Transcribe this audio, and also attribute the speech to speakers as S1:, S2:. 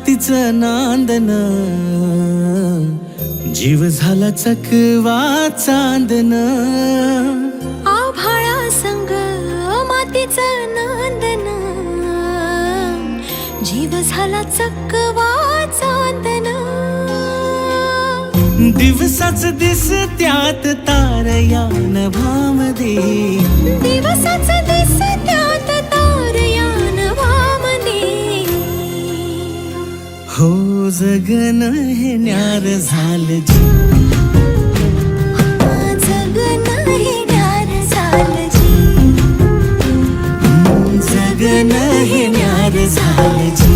S1: मातीचं नांदन, जीव झाला चकवा चांदन.
S2: आभाळा संग मातीचं नांदन, जीव झाला चकवा चांदन.
S1: दिवसाच दिसत्यात तारया नभामध्ये,
S2: दिवसाच दिसत्यात तारया नभामध्ये.
S1: हो जगन हे न्यार झालं जी,
S2: जगन हे न्यार झालं जी,
S1: जगन हे न्यार झालं जी.